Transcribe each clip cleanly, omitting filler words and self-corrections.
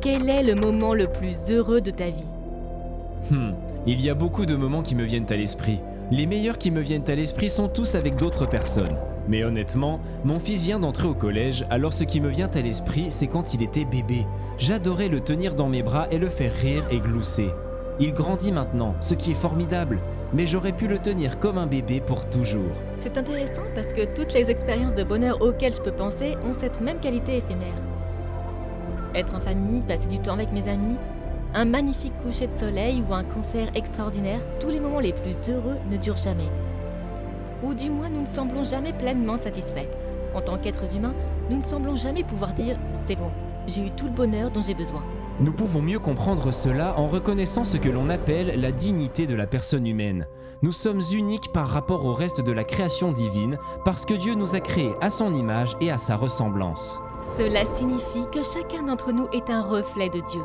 Quel est le moment le plus heureux de ta vie ? Il y a beaucoup de moments qui me viennent à l'esprit. Les meilleurs qui me viennent à l'esprit sont tous avec d'autres personnes. Mais honnêtement, mon fils vient d'entrer au collège, alors ce qui me vient à l'esprit, c'est quand il était bébé. J'adorais le tenir dans mes bras et le faire rire et glousser. Il grandit maintenant, ce qui est formidable, mais j'aurais pu le tenir comme un bébé pour toujours. C'est intéressant parce que toutes les expériences de bonheur auxquelles je peux penser ont cette même qualité éphémère. Être en famille, passer du temps avec mes amis, un magnifique coucher de soleil ou un concert extraordinaire, tous les moments les plus heureux ne durent jamais. Ou du moins, nous ne semblons jamais pleinement satisfaits. En tant qu'êtres humains, nous ne semblons jamais pouvoir dire « c'est bon, j'ai eu tout le bonheur dont j'ai besoin ». Nous pouvons mieux comprendre cela en reconnaissant ce que l'on appelle la dignité de la personne humaine. Nous sommes uniques par rapport au reste de la création divine parce que Dieu nous a créés à son image et à sa ressemblance. Cela signifie que chacun d'entre nous est un reflet de Dieu.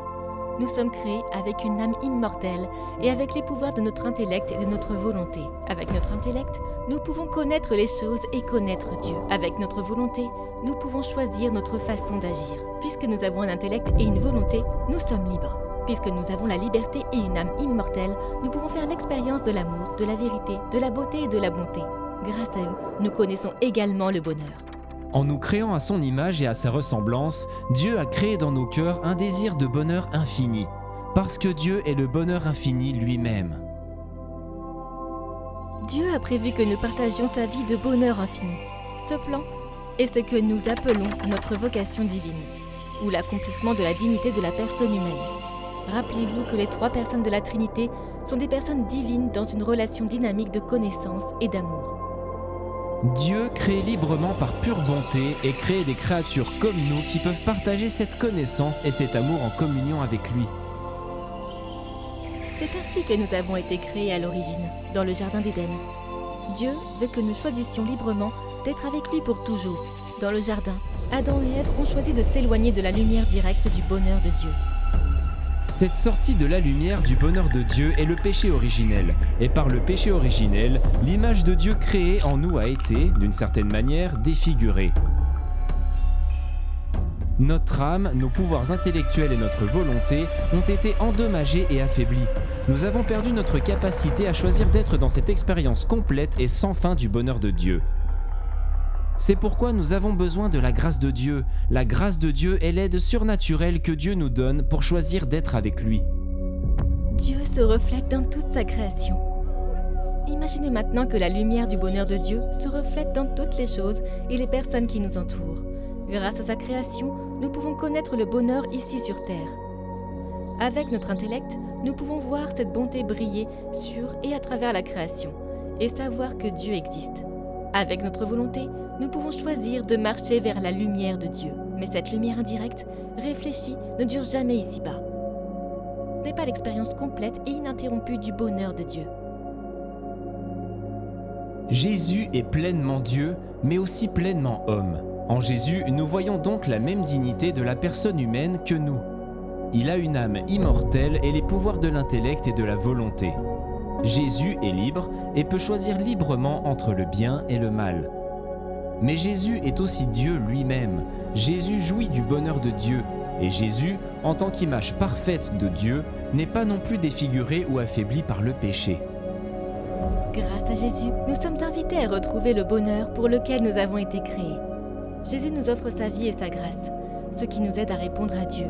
Nous sommes créés avec une âme immortelle et avec les pouvoirs de notre intellect et de notre volonté. Avec notre intellect, nous pouvons connaître les choses et connaître Dieu. Avec notre volonté, nous pouvons choisir notre façon d'agir. Puisque nous avons un intellect et une volonté, nous sommes libres. Puisque nous avons la liberté et une âme immortelle, nous pouvons faire l'expérience de l'amour, de la vérité, de la beauté et de la bonté. Grâce à eux, nous connaissons également le bonheur. En nous créant à son image et à sa ressemblance, Dieu a créé dans nos cœurs un désir de bonheur infini, parce que Dieu est le bonheur infini lui-même. Dieu a prévu que nous partagions sa vie de bonheur infini. Ce plan est ce que nous appelons notre vocation divine, ou l'accomplissement de la dignité de la personne humaine. Rappelez-vous que les trois personnes de la Trinité sont des personnes divines dans une relation dynamique de connaissance et d'amour. Dieu crée librement par pure bonté et crée des créatures comme nous qui peuvent partager cette connaissance et cet amour en communion avec lui. C'est ainsi que nous avons été créés à l'origine, dans le Jardin d'Éden. Dieu veut que nous choisissions librement d'être avec lui pour toujours. Dans le jardin, Adam et Ève ont choisi de s'éloigner de la lumière directe du bonheur de Dieu. Cette sortie de la lumière du bonheur de Dieu est le péché originel. Et par le péché originel, l'image de Dieu créée en nous a été, d'une certaine manière, défigurée. Notre âme, nos pouvoirs intellectuels et notre volonté ont été endommagés et affaiblis. Nous avons perdu notre capacité à choisir d'être dans cette expérience complète et sans fin du bonheur de Dieu. C'est pourquoi nous avons besoin de la grâce de Dieu. La grâce de Dieu est l'aide surnaturelle que Dieu nous donne pour choisir d'être avec lui. Dieu se reflète dans toute sa création. Imaginez maintenant que la lumière du bonheur de Dieu se reflète dans toutes les choses et les personnes qui nous entourent. Grâce à sa création, nous pouvons connaître le bonheur ici sur Terre. Avec notre intellect, nous pouvons voir cette bonté briller sur et à travers la création et savoir que Dieu existe. Avec notre volonté, nous pouvons choisir de marcher vers la lumière de Dieu. Mais cette lumière indirecte, réfléchie, ne dure jamais ici-bas. Ce n'est pas l'expérience complète et ininterrompue du bonheur de Dieu. Jésus est pleinement Dieu, mais aussi pleinement homme. En Jésus, nous voyons donc la même dignité de la personne humaine que nous. Il a une âme immortelle et les pouvoirs de l'intellect et de la volonté. Jésus est libre et peut choisir librement entre le bien et le mal. Mais Jésus est aussi Dieu lui-même. Jésus jouit du bonheur de Dieu. Et Jésus, en tant qu'image parfaite de Dieu, n'est pas non plus défiguré ou affaibli par le péché. Grâce à Jésus, nous sommes invités à retrouver le bonheur pour lequel nous avons été créés. Jésus nous offre sa vie et sa grâce, ce qui nous aide à répondre à Dieu.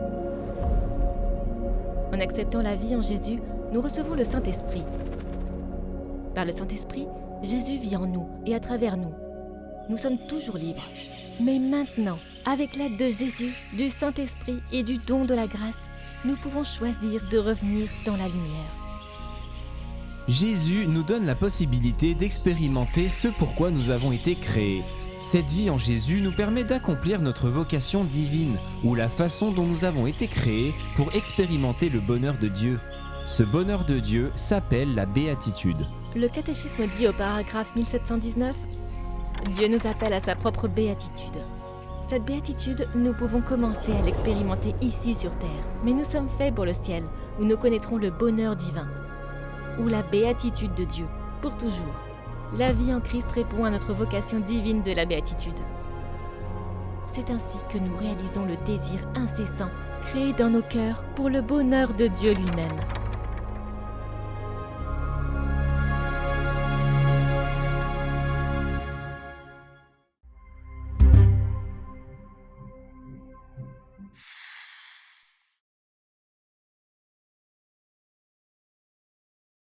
En acceptant la vie en Jésus, nous recevons le Saint-Esprit. Par le Saint-Esprit, Jésus vit en nous et à travers nous. Nous sommes toujours libres. Mais maintenant, avec l'aide de Jésus, du Saint-Esprit et du don de la grâce, nous pouvons choisir de revenir dans la lumière. Jésus nous donne la possibilité d'expérimenter ce pourquoi nous avons été créés. Cette vie en Jésus nous permet d'accomplir notre vocation divine, ou la façon dont nous avons été créés pour expérimenter le bonheur de Dieu. Ce bonheur de Dieu s'appelle la béatitude. Le catéchisme dit au paragraphe 1719 « Dieu nous appelle à sa propre béatitude ». Cette béatitude, nous pouvons commencer à l'expérimenter ici sur terre, mais nous sommes faits pour le ciel, où nous connaîtrons le bonheur divin, ou la béatitude de Dieu, pour toujours. La vie en Christ répond à notre vocation divine de la béatitude. C'est ainsi que nous réalisons le désir incessant, créé dans nos cœurs pour le bonheur de Dieu lui-même.